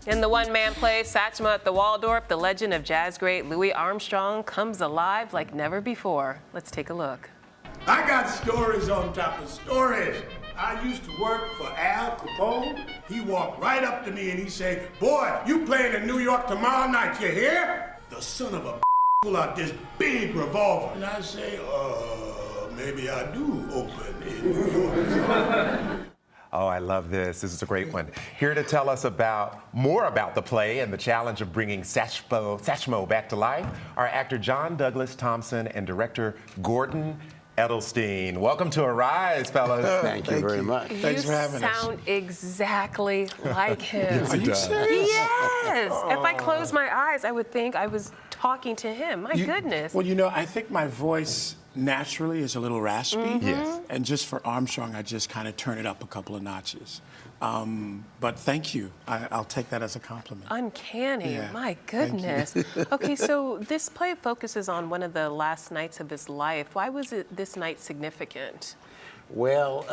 In the one-man play, Satchmo at the Waldorf, the legend of jazz great Louis Armstrong comes alive like never before. Let's take a look. I got stories on top of stories. I used to work for Al Capone. He walked right up to me and he said, "Boy, you playing in New York tomorrow night, you hear?" The son of a pull out this big revolver. And I say, maybe I do open in New York. Oh, I love this. This is a great one. Here to tell us more about the play and the challenge of bringing Satchmo back to life are actor John Douglas Thompson and director Gordon Edelstein. Welcome to Arise, fellas. Thank you very much. Thanks for having us. You sound exactly like him. Are you serious? Yes. If I close my eyes, I would think I was talking to him. My goodness. Well, you know, I think my voice naturally is a little raspy. Yes. And just for Armstrong, I just kind of turn it up a couple of notches. But thank you. I'll take that as a compliment. Uncanny. Yeah. My goodness. Okay, so this play focuses on one of the last nights of his life. Why was this night significant? Well,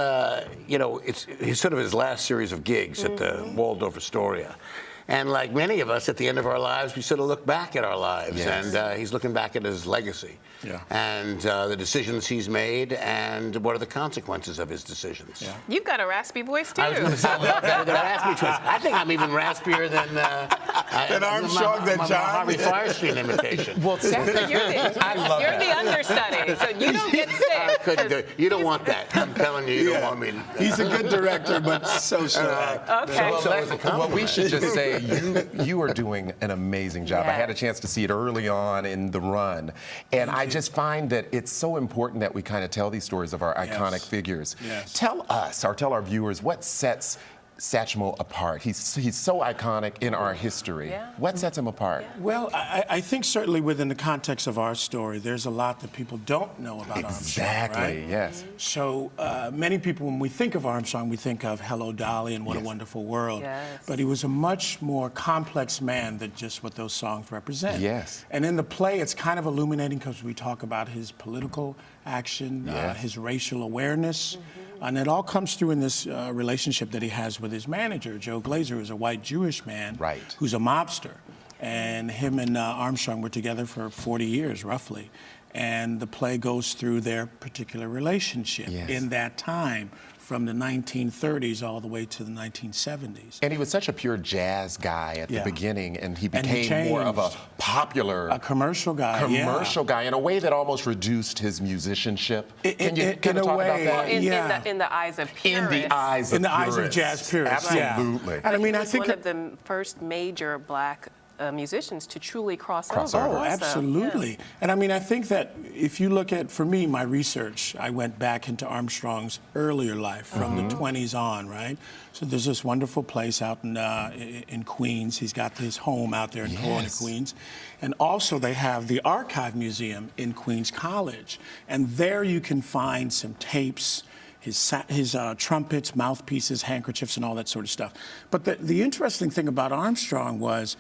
you know, it's sort of his last series of gigs at the Waldorf Astoria. And like many of us, at the end of our lives, we sort of look back at our lives. Yes. And he's looking back at his legacy. Yeah. And the decisions he's made and what are the consequences of his decisions. Yeah. You've got a raspy voice, too. I was going to say, the raspy choice. I think I'm even raspier than Armstrong, than my John. Harvey Firestein imitation. Well, So you're the understudy, so you don't get sick. I couldn't do it. You don't want that. I'm telling you, you don't want me. He's a good director, but so shy. Okay. Well, we should just say you are doing an amazing job. I had a chance to see it early on in the run, and I just find that it's so important that we kind of tell these stories of our iconic figures. Yes. Tell us, or tell our viewers, what sets Satchmo apart? He's so iconic in our history. Yeah. What sets him apart? Well, I think certainly within the context of our story, there's a lot that people don't know about Exactly, Armstrong, right? yes. So many people, when we think of Armstrong, we think of Hello, Dolly and What a Yes. Wonderful World. Yes. But he was a much more complex man than just what those songs represent. Yes. And in the play, it's kind of illuminating because we talk about his political action, Yes. his racial awareness. And it all comes through in this relationship that he has with his manager, Joe Glazer, who's a white Jewish man Right. who's a mobster. And him and Armstrong were together for 40 years, roughly. And the play goes through their particular relationship Yes. in that time, from the 1930s all the way to the 1970s. And he was such a pure jazz guy at the beginning, and he And he became more of a changed. popular A commercial guy, guy in a way that almost reduced his musicianship. Can you in kind a of talk way, about that? In the eyes of In purists. the eyes of In the eyes of purists. jazz purists, yeah. Absolutely. And I mean, He I was think one of the first major black musicians to truly cross over. over. Oh, also. absolutely. Yeah. And I mean, I think that if you look at, for me, my research, I went back into Armstrong's earlier life from the 20s on, right? So there's this wonderful place out in Queens. He's got his home out there in Corona, Queens. And also they have the Archive Museum in Queens College. And there you can find some tapes, his trumpets, mouthpieces, handkerchiefs, and all that sort of stuff. But the interesting thing about Armstrong was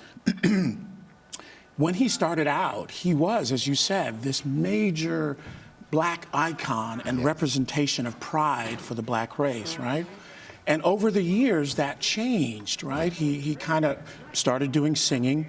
when he started out, he was, as you said, this major black icon and representation of pride for the black race, right? And over the years, that changed, right? He kind of started doing singing,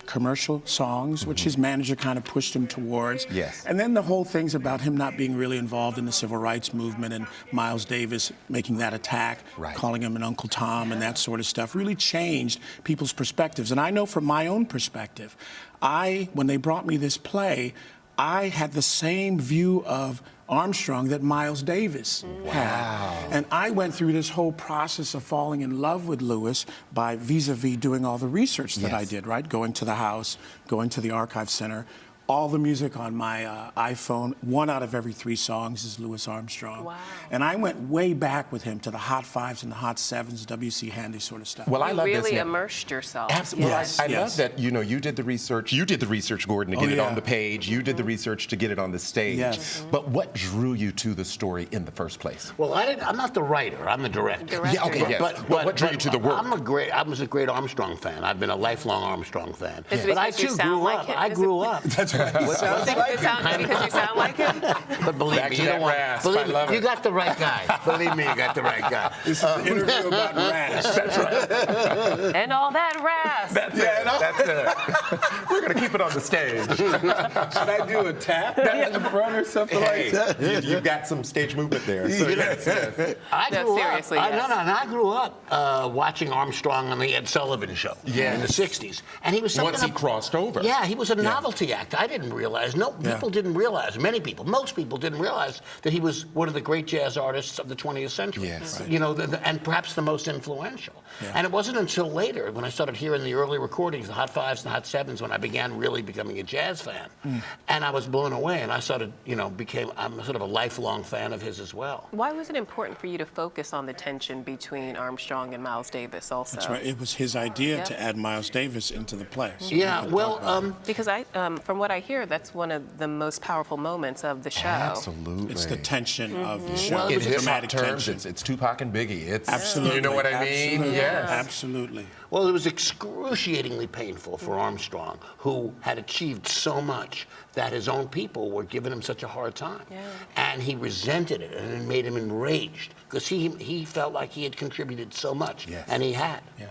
commercial songs, which his manager kind of pushed him towards. Yes. And then the whole thing's about him not being really involved in the civil rights movement, and Miles Davis making that attack, calling him an Uncle Tom and that sort of stuff, really changed people's perspectives. And I know from my own perspective, when they brought me this play, I had the same view of Armstrong that Miles Davis had. And I went through this whole process of falling in love with Louis by vis-a-vis doing all the research that I did, right? Going to the house, going to the Archive Center. All the music on my iPhone, 1 out of every 3 songs is Louis Armstrong. Wow. And I went way back with him to the Hot 5s and the Hot 7s, W.C. Handy sort of stuff. Well, I love You this. really immersed yourself. Absolutely. Yes, I yes. love that, you did the research. You did the research, Gordon, to get it on the page. You did the research to get it on the stage. Yes. But what drew you to the story in the first place? Well, I'm not the writer. I'm the director. Yeah, okay, yes. But what drew you to the work? I was a great Armstrong fan. I've been a lifelong Armstrong fan. Is it But I because you too sound grew like up. him? I Is grew it- up. That's Because you sound like him? But believe Back me, to you that don't want. rasp. Believe I me, love you it. got the right guy. Believe me, you got the right guy. This is an interview about rasp. That's right. And all that rasp. That's it. We're going to keep it on the stage. Should I do a tap in the front or something like that? You've got some stage movement there. So yes. I No, grew seriously, up. yes. I grew up watching Armstrong on the Ed Sullivan Show in the '60s, and he was something Once he crossed over. Yeah, he was a novelty act. I didn't realize. No, Yeah. people didn't realize. Many people, most people didn't realize that he was one of the great jazz artists of the 20th century. Yes. You know, and perhaps the most influential. Yeah. And it wasn't until later, when I started hearing the early recordings, the Hot Fives and the Hot Sevens, when I began really becoming a jazz fan. And I was blown away, and I started, I'm sort of a lifelong fan of his as well. Why was it important for you to focus on the tension between Armstrong and Miles Davis also? That's right. It was his idea Yeah. to add Miles Davis into the play. So Yeah, we could well, talk about it. Because from what I hear, that's one of the most powerful moments of the show. Absolutely. It's the tension of the show. Well, In It's hip hop dramatic terms, tension. it's Tupac and Biggie. It's Absolutely. You know what I mean? Absolutely. Yes. Absolutely. Well, it was excruciatingly painful for Armstrong, who had achieved so much that his own people were giving him such a hard time. Yeah. And he resented it, and it made him enraged, because he felt like he had contributed so much, Yes. and he had. Yeah.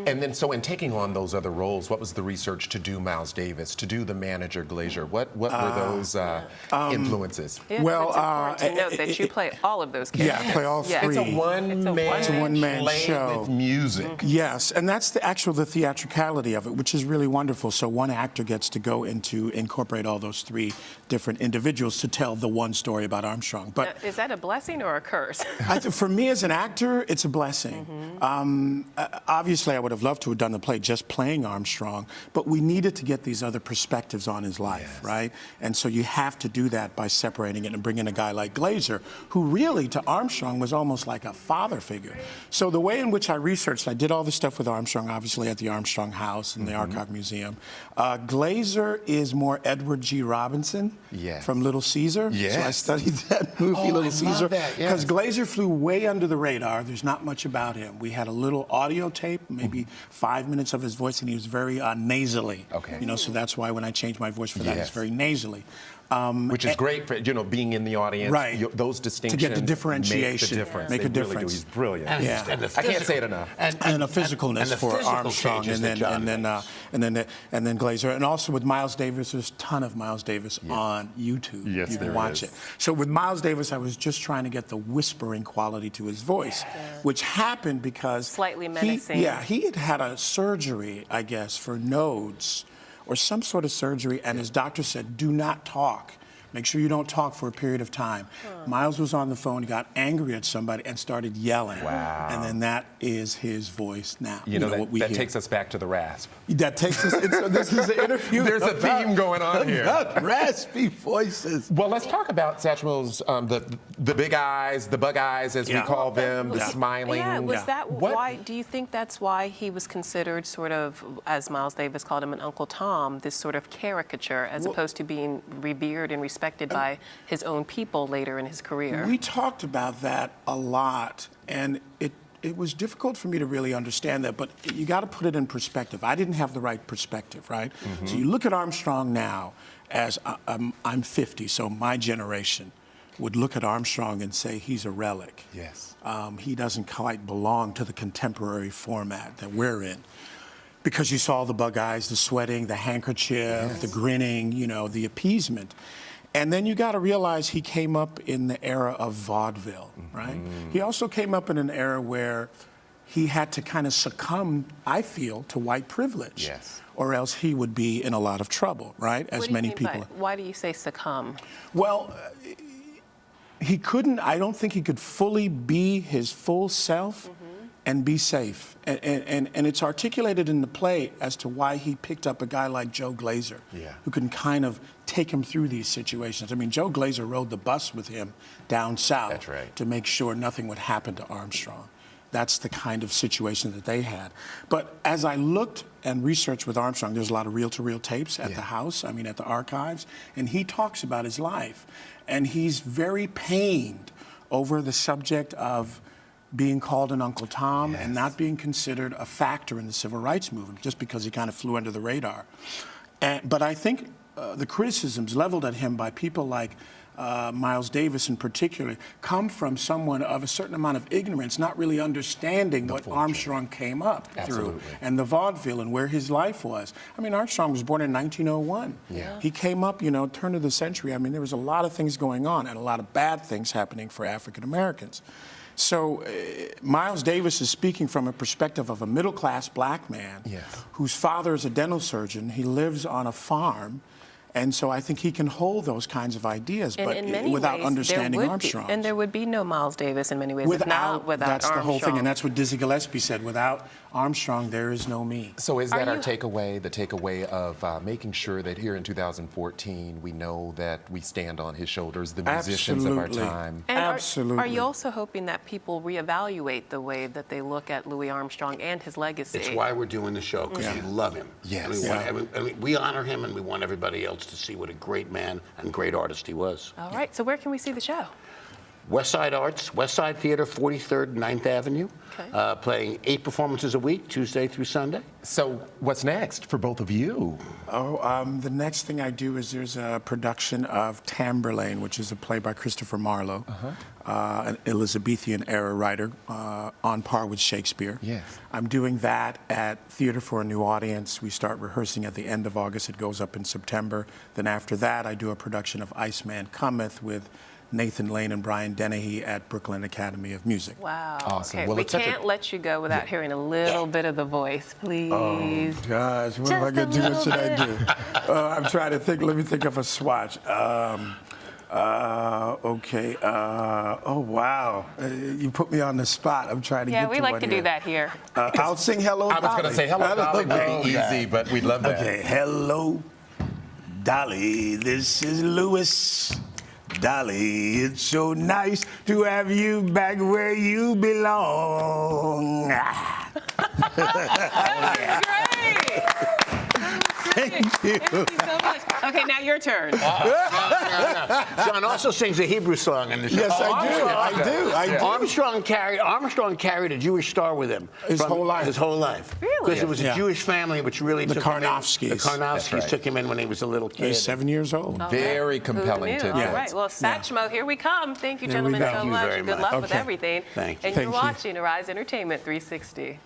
And then, so in taking on those other roles, what was the research to do Miles Davis, to do the manager Glazer? What were those influences? Yeah, Well, it's important to note that you play all of those characters. Yeah, I play all Yeah. three. It's a one-man one-man show. with music. Yes, and that's the theatricality of it, which is really wonderful. So one actor gets to go into incorporate all those three different individuals to tell the one story about Armstrong. But Is that a blessing or a curse? for me as an actor, it's a blessing. Obviously, I would have loved to have done the play just playing Armstrong, but we needed to get these other perspectives on his life, right? And so you have to do that by separating it and bringing a guy like Glazer, who really to Armstrong was almost like a father figure. So the way in which I researched, I did all the stuff with Armstrong, obviously at the Armstrong House and the Archive Museum. Glazer is more Edward G. Robinson from Little Caesar. Yes. So I studied that movie, Oh, I Little love Caesar, that, yes. because Glazer flew way under the radar. There's not much about him. We had a little audio tape, maybe 5 minutes of his voice, and he was very nasally. Okay. So that's why when I changed my voice for that, Yes. it's very nasally. Which is great for, being in the audience. Right. Those To distinctions get the differentiation. make the difference. Make They a really do. difference. He's brilliant. And, Yeah. and the I can't say it enough. And a physicalness and the for physical Armstrong, changes and that John then Glazer, and also with Miles Davis, there's a ton of Miles Davis on YouTube. Yes, you can there watch is. it. So with Miles Davis, I was just trying to get the whispering quality to his voice, which happened because Slightly menacing. he had had a surgery, I guess, for nodes or some sort of surgery, and his doctor said, "Do not talk. Make sure you don't talk for a period of time." Miles was on the phone, got angry at somebody, and started yelling. Wow. And then that is his voice now. You know, what we that hear. takes us back to the rasp. That takes us. So this is an interview. There's a theme going on here. About raspy voices. Well, let's talk about Satchmo's the big eyes, the bug eyes, as we Yeah. call them, the smiling. Yeah, was Yeah. that What- why? Do you think that's why he was considered sort of, as Miles Davis called him, an Uncle Tom, this sort of caricature, as opposed to being revered and respected by his own people later in his career? We talked about that a lot, and it was difficult for me to really understand that, but you got to put it in perspective. I didn't have the right perspective, right? So you look at Armstrong now, as I'm 50, so my generation would look at Armstrong and say he's a relic. Yes. He doesn't quite belong to the contemporary format that we're in. Because you saw the bug eyes, the sweating, the handkerchief, the grinning, the appeasement. And then you got to realize he came up in the era of vaudeville, right? He also came up in an era where he had to kind of succumb, I feel, to white privilege. Yes. Or else he would be in a lot of trouble, right? What As do you many mean people. why do you say succumb? Well, he couldn't, I don't think he could fully be his full self and be safe. And it's articulated in the play as to why he picked up a guy like Joe Glazer, who can kind of take him through these situations. I mean, Joe Glazer rode the bus with him down south That's right. to make sure nothing would happen to Armstrong. That's the kind of situation that they had. But as I looked and researched with Armstrong, there's a lot of reel-to-reel tapes at the house, at the archives, and he talks about his life. And he's very pained over the subject of being called an Uncle Tom and not being considered a factor in the civil rights movement just because he kind of flew under the radar. But I think the criticisms leveled at him by people like Miles Davis in particular come from someone of a certain amount of ignorance, not really understanding what Armstrong came up through and the vaudeville and where his life was. I mean, Armstrong was born in 1901. Yeah. He came up, turn of the century. I mean, there was a lot of things going on and a lot of bad things happening for African Americans. So Miles Davis is speaking from a perspective of a middle-class black man whose father is a dental surgeon. He lives on a farm. And so I think he can hold those kinds of ideas, but without understanding Armstrong. And there would be no Miles Davis in many ways without that's Armstrong. The whole thing, and that's what Dizzy Gillespie said. Without Armstrong, there is no me. So is that our takeaway, the takeaway of making sure that here in 2014 we know that we stand on his shoulders, the musicians of our time? And Absolutely. Are you also hoping that people reevaluate the way that they look at Louis Armstrong and his legacy? It's why we're doing the show, because we love him. Yes. And we honor him, and we want everybody else to see what a great man and great artist he was. All right, so where can we see the show? West Side Arts, West Side Theater, 43rd, 9th Avenue. Okay. Playing 8 performances a week, Tuesday through Sunday. So what's next for both of you? The next thing I do is there's a production of Tamburlaine, which is a play by Christopher Marlowe, an Elizabethan-era writer, on par with Shakespeare. Yes. I'm doing that at Theater for a New Audience. We start rehearsing at the end of August. It goes up in September. Then after that, I do a production of Iceman Cometh with Nathan Lane and Brian Dennehy at Brooklyn Academy of Music. Wow. Awesome. Okay. Well, We it's such can't let you go without hearing a little bit of the voice, please. Oh, gosh, what am I Just going to do? a What should I little do? I'm trying to think. Let me think of a swatch. Okay. Oh, wow. You put me on the spot. I'm trying to get to we like one to here. do that here. I'll sing Hello, I was Dolly. going to say Hello, Dolly would be easy, but we'd love that. Okay, hello, Dolly. This is Louis. Dolly, it's so nice to have you back where you belong. Great. Thank you. Thank you so much. Okay, now your turn. John also sings a Hebrew song in the show. Yes, I do. Armstrong carried a Jewish star with him. His whole life. His whole life. Really? Because it was a Jewish family which really The took him in. Karnofskys. The Karnofskys That's right. took him in when he was a little kid. He's 7 years old. Very compelling Who knew? tidbits. All right. Well, Satchmo, here we come. Thank you, Here we gentlemen, go. so Thank you much. very Good much. luck with Okay. everything. Thank you. And Thank you're you. watching Arise Entertainment 360.